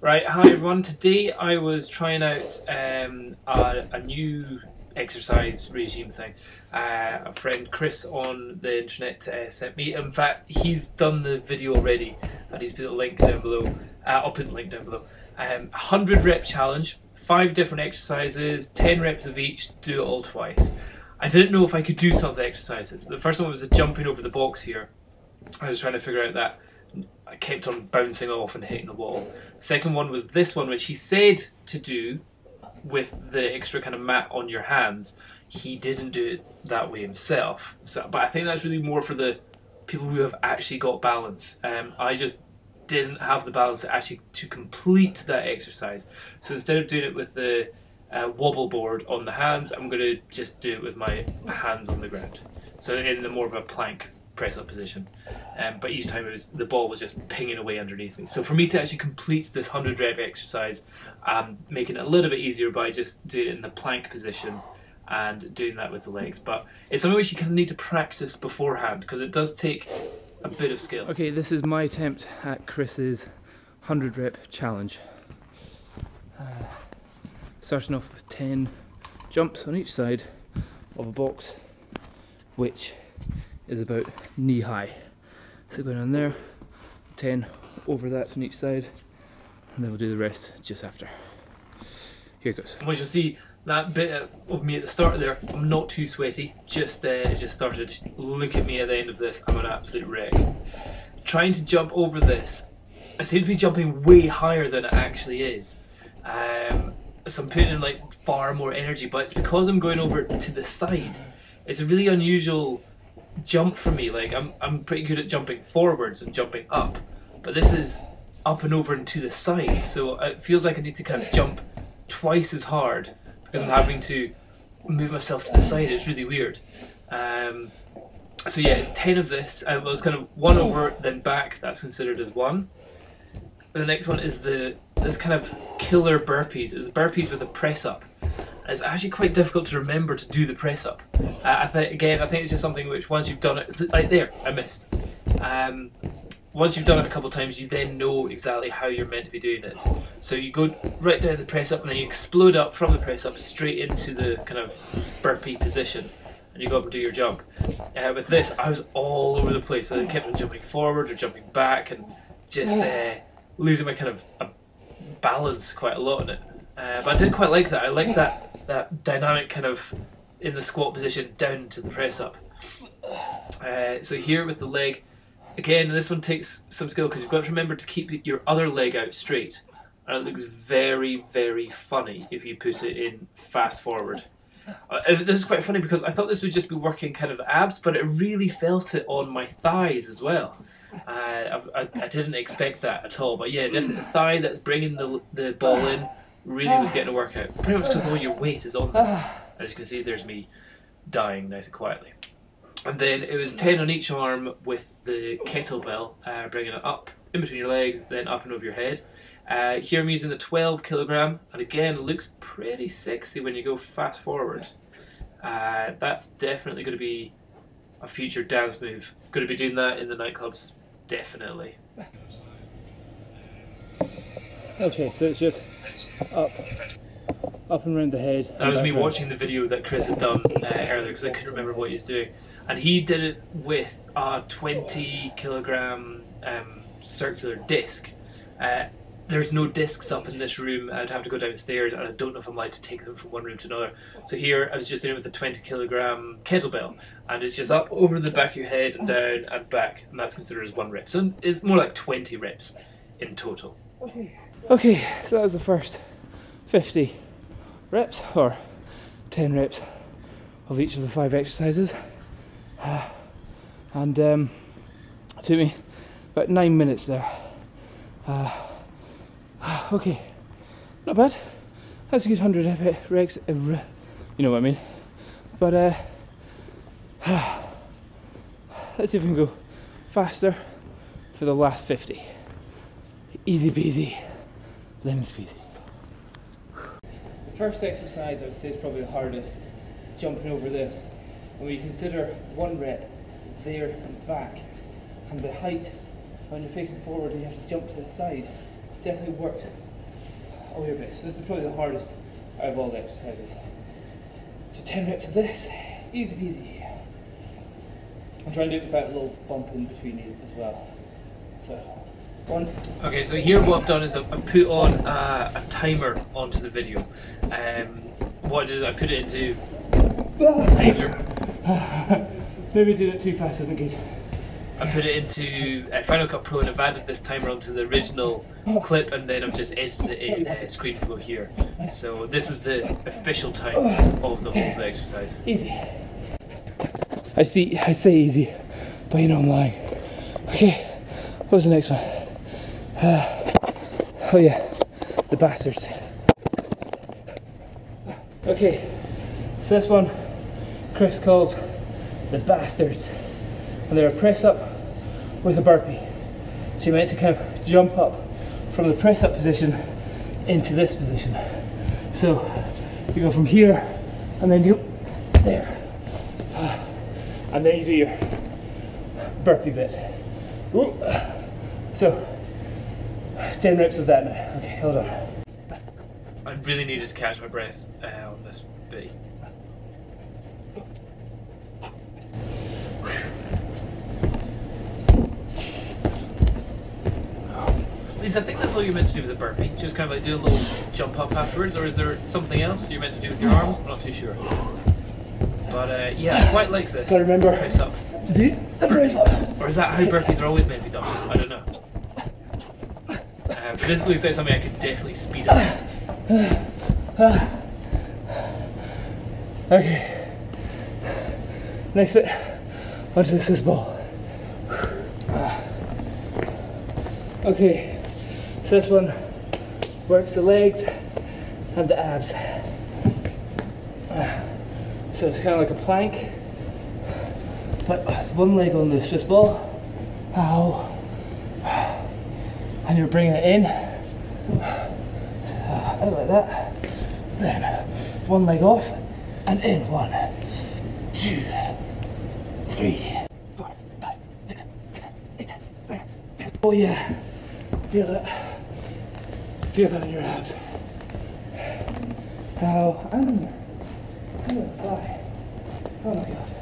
Right, hi everyone. Today I was trying out a new exercise regime thing. A friend Chris on the internet sent me. In fact, he's done the video already and he's put a link down below. I'll put the link down below. 100 rep challenge, 5 different exercises, 10 reps of each, do it all twice. I didn't know if I could do some of the exercises. The first one was the jumping over the box here. I was trying to figure out that. I kept on bouncing off and hitting the wall. Second one was this one, which he said to do with the extra kind of mat on your hands. He didn't do it that way himself. So, but I think that's really more for the people who have actually got balance. I just didn't have the balance to complete that exercise. So instead of doing it with the wobble board on the hands, I'm going to just do it with my hands on the ground. So in the more of a plank press up position, but each time the ball was just pinging away underneath me. So for me to actually complete this 100 rep exercise, I'm making it a little bit easier by just doing it in the plank position and doing that with the legs. But it's something which you kind of need to practice beforehand because it does take a bit of skill. Okay, this is my attempt at Chris's 100 rep challenge. Starting off with 10 jumps on each side of a box, which is about knee high. So going on there, 10 over that on each side, and then we'll do the rest just after. Here goes. Once you'll see that bit of me at the start there, I'm not too sweaty, just started. Look at me at the end of this, I'm an absolute wreck. Trying to jump over this, I seem to be jumping way higher than it actually is. So I'm putting in like far more energy, but it's because I'm going over to the side. It's a really unusual jump for me. Like I'm pretty good at jumping forwards and jumping up, but this is up and over and to the side, so it feels like I need to kind of jump twice as hard because I'm having to move myself to the side. It's really weird. So yeah, it's 10 of this. It was kind of 1 over then back, that's considered as 1. The next one is this kind of killer burpees. It's burpees with a press up. It's actually quite difficult to remember to do the press up. I think it's just something which once you've done it, like there, I missed. Once you've done it a couple of times, you then know exactly how you're meant to be doing it. So you go right down the press up and then you explode up from the press up straight into the kind of burpee position. And you go up and do your jump. With this, I was all over the place. I kept on jumping forward or jumping back and just losing my kind of balance quite a lot on it. But I did quite like that. I like that dynamic kind of in the squat position down to the press up. So here with the leg, again, this one takes some skill because you've got to remember to keep your other leg out straight. And it looks very, very funny if you put it in fast forward. This is quite funny because I thought this would just be working kind of the abs, but it really felt it on my thighs as well. I didn't expect that at all, but yeah, definitely the thigh that's bringing the ball in really was getting a workout. Pretty much because all your weight is on there. As you can see, there's me dying nice and quietly. And then it was 10 on each arm with the kettlebell, bringing it up in between your legs, then up and over your head. Here I'm using the 12 kilogram, and again, it looks pretty sexy when you go fast forward. That's definitely going to be a future dance move. Going to be doing that in the nightclubs, definitely. Okay, so it's just up and around the head. That was me watching the video that Chris had done earlier because I couldn't remember what he was doing. And he did it with a 20 kilogram circular disc. There's no discs up in this room. I'd have to go downstairs and I don't know if I'm allowed to take them from one room to another. So here I was just doing it with the 20 kilogram kettlebell, and it's just up over the back of your head and down and back, and that's considered as 1 rep. So it's more like 20 reps in total. Okay, so that was the first 50 reps, or 10 reps of each of the 5 exercises. And it took me about 9 minutes there. Okay, not bad. That's a good 100 reps, you know what I mean. But let's see if we can go faster for the last 50. Easy peasy, lemon squeezy. The first exercise I would say is probably the hardest. It's jumping over this. And when you consider 1 rep there and back, and the height when you're facing forward and you have to jump to the side, it definitely works all your best. This is probably the hardest out of all the exercises. So 10 reps of this, easy peasy. I'm trying to do it without a little bump in between you as well. So, 1. Okay, so here what I've done is I've put on a timer onto the video. What did I put it into? Danger. Maybe doing it too fast isn't good. I put it into Final Cut Pro and I've added this timer onto the original clip and then I've just edited it in ScreenFlow here. So this is the official time of the whole exercise. Easy. I say easy, but you know I'm lying. Okay, what was the next one? Oh yeah, the bastards. Okay, so this one Chris calls the bastards. And they're a press up with a burpee. So you're meant to kind of jump up from the press up position into this position. So you go from here and then you there. And then you do your burpee bit. So 10 reps of that now. Okay, hold on. I really needed to catch my breath on this bit. I think that's all you're meant to do with a burpee, just kind of like do a little jump up afterwards, or is there something else you're meant to do with your arms? I'm not too sure. But yeah, I quite like this. Gotta remember, press up. Do the press up. Or is that how burpees are always meant to be done? I don't know. But this looks like something I could definitely speed up. Okay. Next bit, onto this ball. Okay. So this one works the legs and the abs. So it's kind of like a plank, but one leg on this ball. Ow. And you're bringing it in, out like that. Then one leg off and in. 1, 2, 3, 4, 5, 6, 7, 8, 9, 10. Oh yeah, feel it. Feel that in your abs. Now, I'm gonna fly. Oh my god.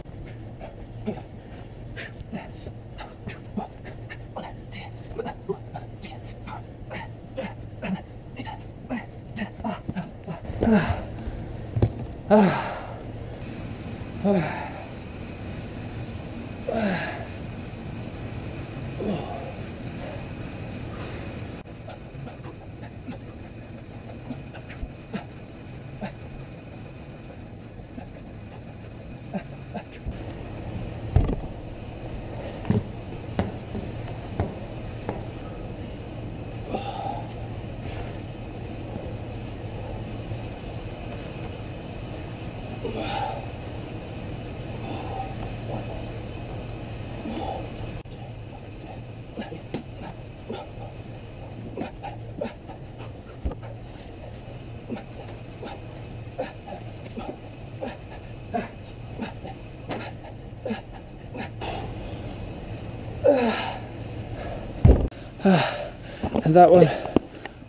And that one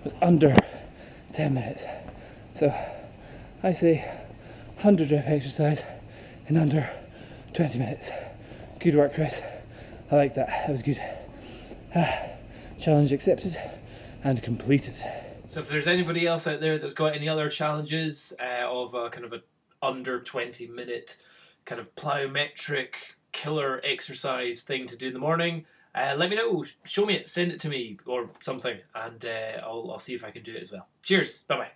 was under 10 minutes. So I say 100 rep exercise in under 20 minutes. Good work, Chris. I like that. That was good. Challenge accepted and completed. So if there's anybody else out there that's got any other challenges of a kind of an under 20 minute kind of plyometric killer exercise thing to do in the morning, let me know, show me it, send it to me or something, and I'll see if I can do it as well. Cheers, bye bye.